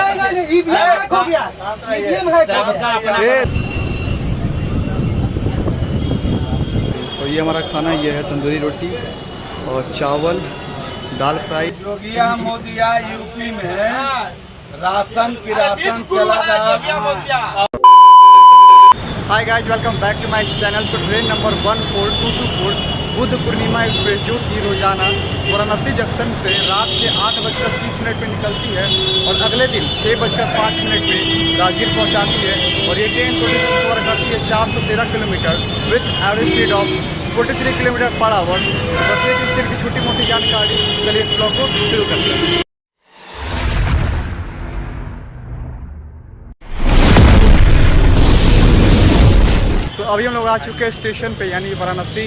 नहीं, EVM hack हो गया, ईवीएम हैक हो गया। तो ये हमारा खाना ये है तंदूरी रोटी और चावल, दाल फ्राई। योगिया मोदिया यूपी में राशन की राशन चला रहा। Hi guys, welcome back to my channel. So train number 14224 Buddha Purnima express जो कि रोजाना वाराणसी जंक्शन से रात के 8:30 पे निकलती है और अगले दिन 6:05 पे राजगीर पहुंचाती है। और ये ट्रेन टोटल कवर करती है 413 kilometre with average speed of 43 kilometre per hour. बस एक स्टेट की छोटी मोटी जानकारी। चलिए इस ब्लॉग को शुरू करते हैं। तो अभी हम लोग आ चुके हैं स्टेशन पे, यानी वाराणसी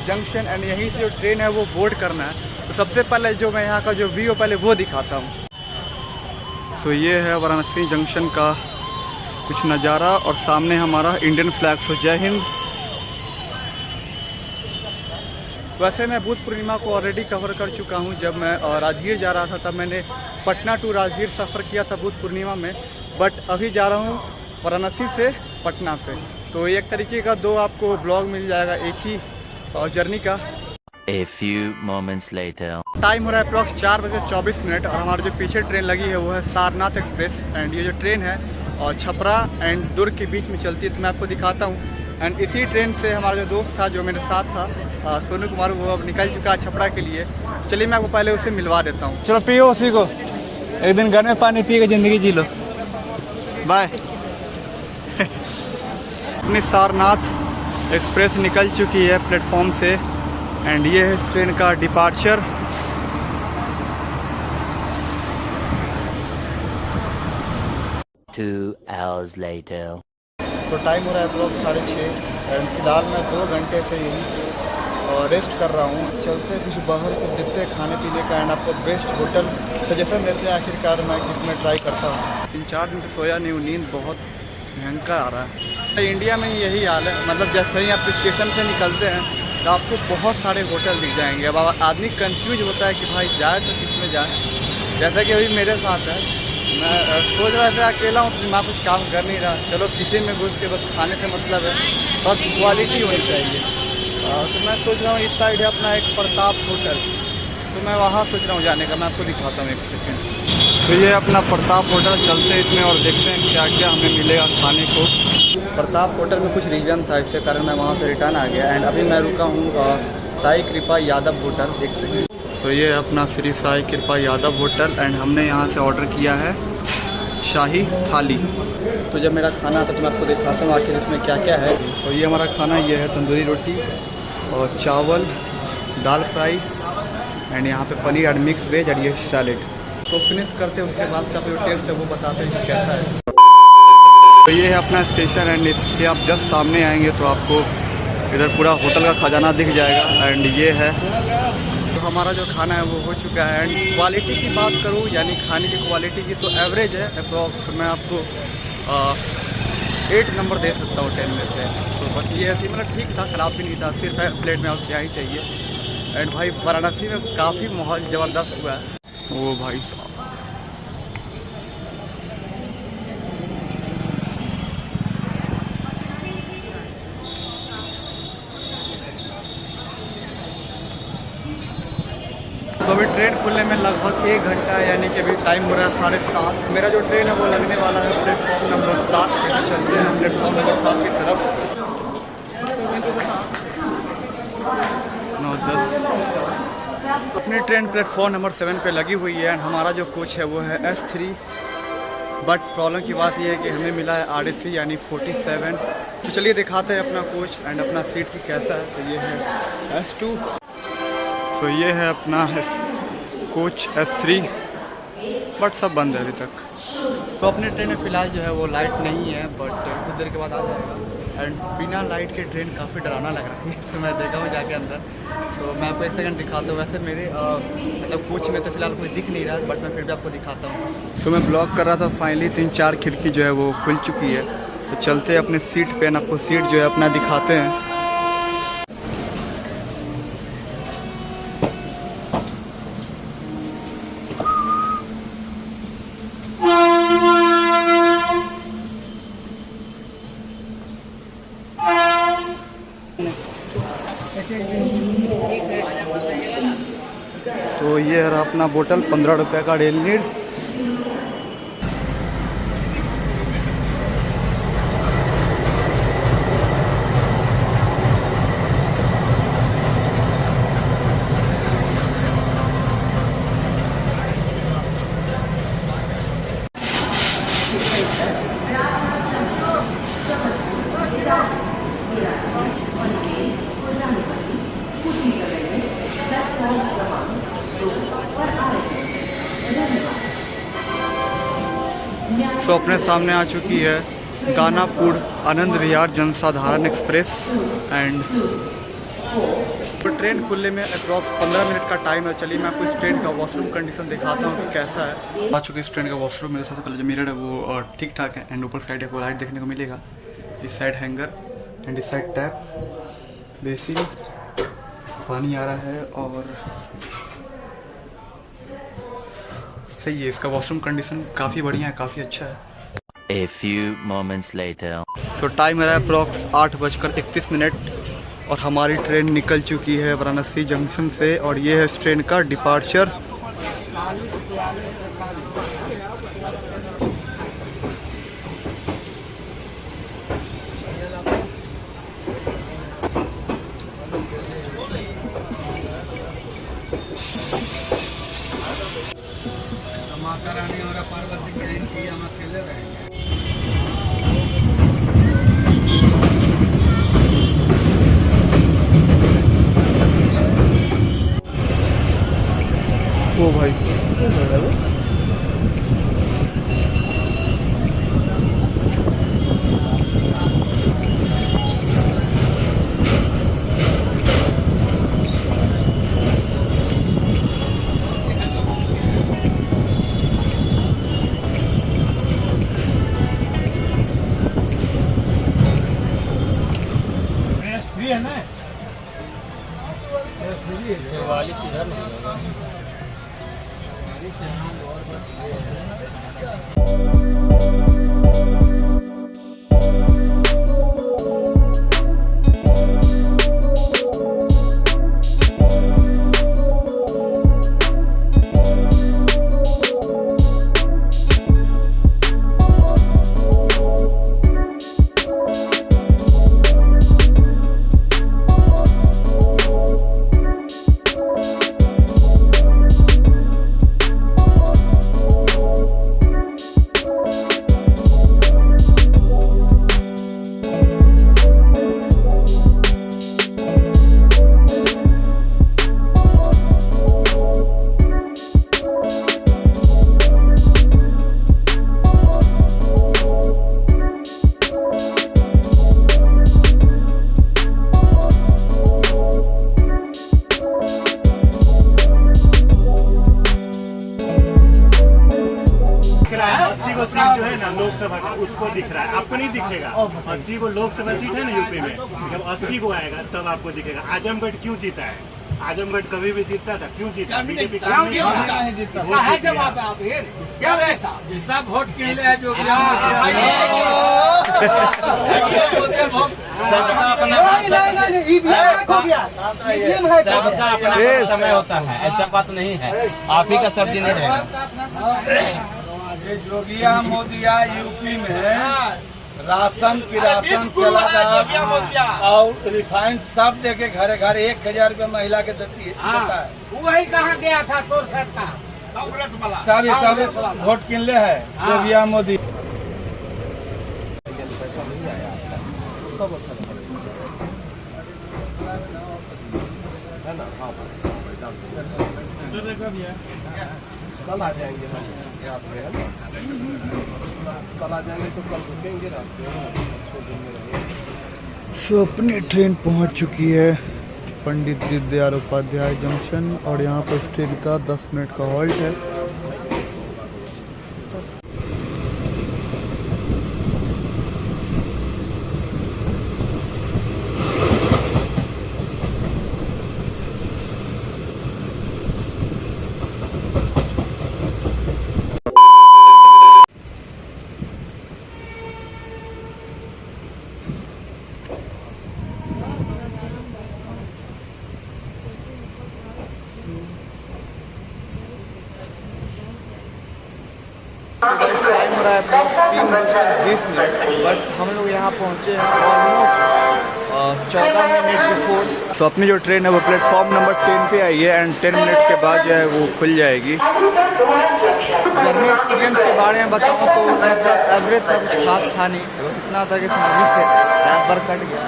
जंक्शन। एंड यहीं से जो ट्रेन है वो बोर्ड करना है। तो सबसे पहले जो मैं यहाँ का जो व्यू पहले वो दिखाता हूँ। तो ये है वाराणसी जंक्शन का कुछ नज़ारा और सामने हमारा इंडियन फ्लैग। सो जय हिंद। वैसे मैं बुद्ध पूर्णिमा को ऑलरेडी कवर कर चुका हूँ। जब मैं राजगीर जा रहा था तब मैंने पटना टू राजगीर सफ़र किया था बुद्ध पूर्णिमा में। बट अभी जा रहा हूँ वाराणसी से पटना पे। तो एक तरीके का दो आपको ब्लॉग मिल जाएगा एक ही जर्नी का। A few moments later. Time हो रहा है अप्रॉक्स 4:24 और हमारी जो पीछे ट्रेन लगी है वो है सारनाथ एक्सप्रेस। एंड ये जो ट्रेन है और छपरा एंड दुर्ग के बीच में चलती है। तो मैं आपको दिखाता हूँ। एंड इसी ट्रेन से हमारा जो दोस्त था जो मेरे साथ था सोनू कुमार, वो अब निकल चुका है छपरा के लिए। चलिए मैं आपको पहले उसे मिलवा देता हूँ। चलो पियो उसी को, एक दिन घर में पानी पी के ज़िंदगी जी लो। बाय। अपनी सारनाथ एक्सप्रेस निकल चुकी है प्लेटफॉर्म से। एंड ये है इस ट्रेन का डिपार्चर। Two hours later. तो टाइम हो रहा है ब्लॉक 6:30। एंड फिलहाल मैं 2 घंटे से यहीं रेस्ट कर रहा हूँ। चलते कुछ बाहर को देखते हैं खाने पीने का एंड आपको बेस्ट होटल सजेशन देते हैं। आखिरकार मैं किसमें ट्राई करता हूँ। 3-4 दिन से सोया नहीं हूँ, नींद बहुत भयंकर आ रहा है। इंडिया में यही हाल है। मतलब जैसे ही आप स्टेशन से निकलते हैं तो आपको बहुत सारे होटल दिख जाएंगे। अब आदमी कंफ्यूज होता है कि भाई जाए तो किस में जाए। जैसा कि अभी मेरे साथ है, मैं सोच रहा था अकेला हूँ तो दिमाग कुछ काम कर नहीं रहा। चलो किसी में घुस के बस खाने से मतलब है, बस क्वालिटी होनी चाहिए। तो मैं सोच रहा हूँ इस साइड है अपना एक प्रताप होटल। तो मैं वहाँ सोच रहा हूँ जाने का। मैं आपको दिखाता हूँ एक सेकेंड। तो ये अपना प्रताप होटल, चलते हैं इसमें और देखते हैं क्या क्या हमें मिलेगा खाने को। प्रताप होटल में कुछ रीज़न था, इसके कारण मैं वहाँ से रिटर्न आ गया। एंड अभी मैं रुका हूँ साई कृपा यादव होटल, देख सकते हैं। तो ये अपना श्री साई कृपा यादव होटल। एंड हमने यहाँ से ऑर्डर किया है शाही थाली। तो जब मेरा खाना आता तो मैं आपको दिखाता हूँ आखिर इसमें क्या क्या है। तो ये हमारा खाना ये है तंदूरी रोटी और चावल, दाल फ्राई एंड यहाँ पे पनीर एंड मिक्स वेज और ये सैलेड। तो फिनिश करते हैं, उसके बाद का जो टेस्ट है वो बताते हैं कि कैसा है। तो ये है अपना स्टेशन एंड इसके आप जस्ट सामने आएंगे तो आपको इधर पूरा होटल का खजाना दिख जाएगा। एंड ये है तो हमारा जो खाना है वो हो चुका है। एंड क्वालिटी की बात करूँ, यानी खाने की क्वालिटी की, तो एवरेज है अप्रॉक्स। मैं आपको 8 नंबर दे सकता हूँ 10 में से। तो बस ये ऐसी मतलब ठीक था, ख़राब भी नहीं था। सिर्फ प्लेट में और क्या ही चाहिए। एंड भाई वाराणसी में काफ़ी माहौल ज़बरदस्त हुआ है। ओ भाई साहब, तो अभी ट्रेन खुलने में लगभग 1 घंटा है, यानी कि अभी टाइम हो रहा है 7:30। मेरा जो ट्रेन है वो लगने वाला है प्लेटफॉर्म नंबर 7 पे। चलते हैं प्लेटफॉर्म नंबर 7 की तरफ। 9:10 अपनी ट्रेन प्लेटफॉर्म नंबर 7 पे लगी हुई है। एंड हमारा जो कोच है वो है S3। बट प्रॉब्लम की बात यह है कि हमें मिला है RAC यानी 47। तो चलिए दिखाते हैं अपना कोच एंड अपना सीट की कैसा है। तो ये है S2। तो ये है अपना कोच S3, बट सब बंद है अभी तक। तो अपनी ट्रेन में फ़िलहाल जो है वो लाइट नहीं है, बट कुछ देर के बाद आ जाएगा। एंड बिना लाइट के ट्रेन काफ़ी डरावना लग रहा है। तो मैं देखा हूँ जाके अंदर, तो मैं आपको 1 सेकंड दिखाता हूँ। वैसे मेरे मतलब कोच में तो फ़िलहाल कोई दिख नहीं रहा, बट मैं फिर भी आपको दिखाता हूँ। तो मैं ब्लॉक कर रहा था, फाइनली 3-4 खिड़की जो है वो खुल चुकी है। तो चलते हैं अपने सीट पे, आपको सीट जो है अपना दिखाते हैं। तो ये है अपना बोतल 15 रुपये का डेली नीड। तो अपने सामने आ चुकी है दानापुर आनंद विहार जनसाधारण एक्सप्रेस एंड तो ट्रेन खुलने में अप्रॉक्स 15 मिनट का टाइम है। चलिए मैं आपको इस ट्रेन का वॉशरूम कंडीशन दिखाता हूँ कि कैसा है। आ चुके इस ट्रेन का वॉशरूम। मेरे सबसे पहले जो मिरर है वो ठीक ठाक है एंड ऊपर साइड आपको लाइट देखने को मिलेगा। इस साइड हैंगर एंड इस साइड टैप बेसिन, पानी आ रहा है और सही है। इसका वॉशरूम कंडीशन काफ़ी बढ़िया है, काफ़ी अच्छा है। A few moments later. तो टाइम है अप्रॉक्स 8:31 और हमारी ट्रेन निकल चुकी है वाराणसी जंक्शन से और ये है इस ट्रेन का डिपार्चर। माता रानी और पार्वती की जयंती हम अकेले रहेंगे। ओ भाई है ना सीट जो है ना लोकसभा का उसको दिख रहा है, आपको नहीं दिखेगा। 80 को लोकसभा सीट है ना यूपी में, जब 80 को आएगा तब आपको दिखेगा। आजमगढ़ क्यों जीता है? आजमगढ़ कभी भी जीतता था, क्यों जीता? बीजेपी क्या रहता सब वोट के लिए जो सबका अपना समय होता है, ऐसा बात नहीं है। आप ही का सब्जी नहीं रहेगा। ये जोगिया मोदिया यूपी में राशन की राशन चला रहा और रिफाइंड सब देके घरे घर 1000 रुपया महिला के देती है। वही कहाँ गया था तोर सरकार? सब वोट किन ले है जोगिया मोदी। कल आ जाएंगे, कल आ जाएंगे तो कल रुकेंगे सो अपनी ट्रेन पहुंच चुकी है पंडित दीनदयाल उपाध्याय जंक्शन और यहाँ पर इस ट्रेन का 10 मिनट का हॉल्ट है। टाइम हो रहा है 3:20, बट हम लोग यहाँ पहुँचे हैं ऑलमोस्ट 14 मिनट बिफोर। तो अपनी जो ट्रेन है वो प्लेटफॉर्म नंबर 10 पे आई है एंड 10 मिनट के बाद जो है वो खुल जाएगी। जर्नी एक्सपीरियंस के बारे में बताऊँ तो मतलब एवरेज था, कुछ खास था नहीं, बस इतना था कि समझिए रात भर कट गया,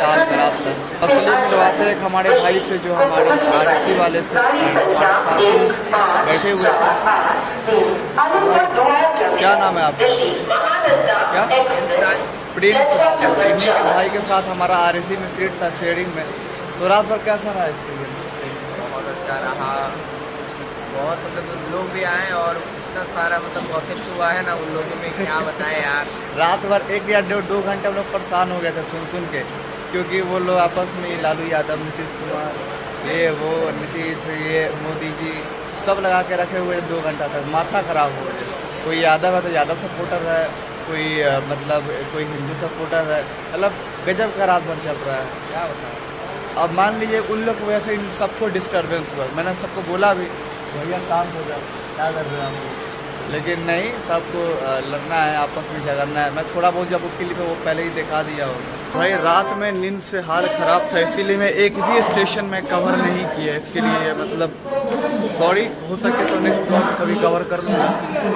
हाल खराब था। अब चलिए मिलवाते हैं हमारे भाई से जो हमारे आरक्षी वाले थे बैठे हुए थे। क्या नाम है आपका? क्या प्रिंस? इन्हीं के भाई के साथ हमारा आरएसी में सीट था शेयरिंग में। तो रात भर कैसा रहा एक्सपीरियंस? बहुत अच्छा रहा, बहुत मतलब लोग भी आए और इतना सारा मतलब गॉसिप हुआ है ना उन लोगों में, क्या बताएं यार। रात भर 1 या 2 घंटे हम लोग परेशान हो गए थे सुन के, क्योंकि वो लोग आपस में लालू यादव, नीतीश कुमार, ये वो नीतीश, ये मोदी जी सब लगा के रखे हुए 2 घंटा तक, माथा खराब हो गया। कोई यादव है तो यादव सपोर्टर है, कोई मतलब कोई हिंदू सपोर्टर है, मतलब गजब का रात भर चल रहा है, क्या बताएं। अब मान लीजिए उन लोग वैसे इन सबको डिस्टर्बेंस हुआ, मैंने सबको बोला भी भैया काम हो जाए, क्या कर रहे हैं हम लोग, लेकिन नहीं, सबको लड़ना है, आपस में झगड़ना है। मैं थोड़ा बहुत जब उसके लिए वो पहले ही दिखा दिया होगा। भाई रात में नींद से हाल ख़राब था, इसीलिए मैं एक भी स्टेशन में कवर नहीं किया, इसके लिए मतलब सॉरी। हो सके तो नेक्स्ट ब्लॉग कभी कवर कर लूँगा।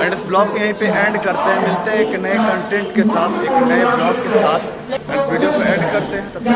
एंड इस ब्लॉग को यहीं पे एंड करते हैं, मिलते हैं एक नए कंटेंट के साथ, एक नए ब्लॉग के साथ। वीडियो को एंड करते हैं, तब तक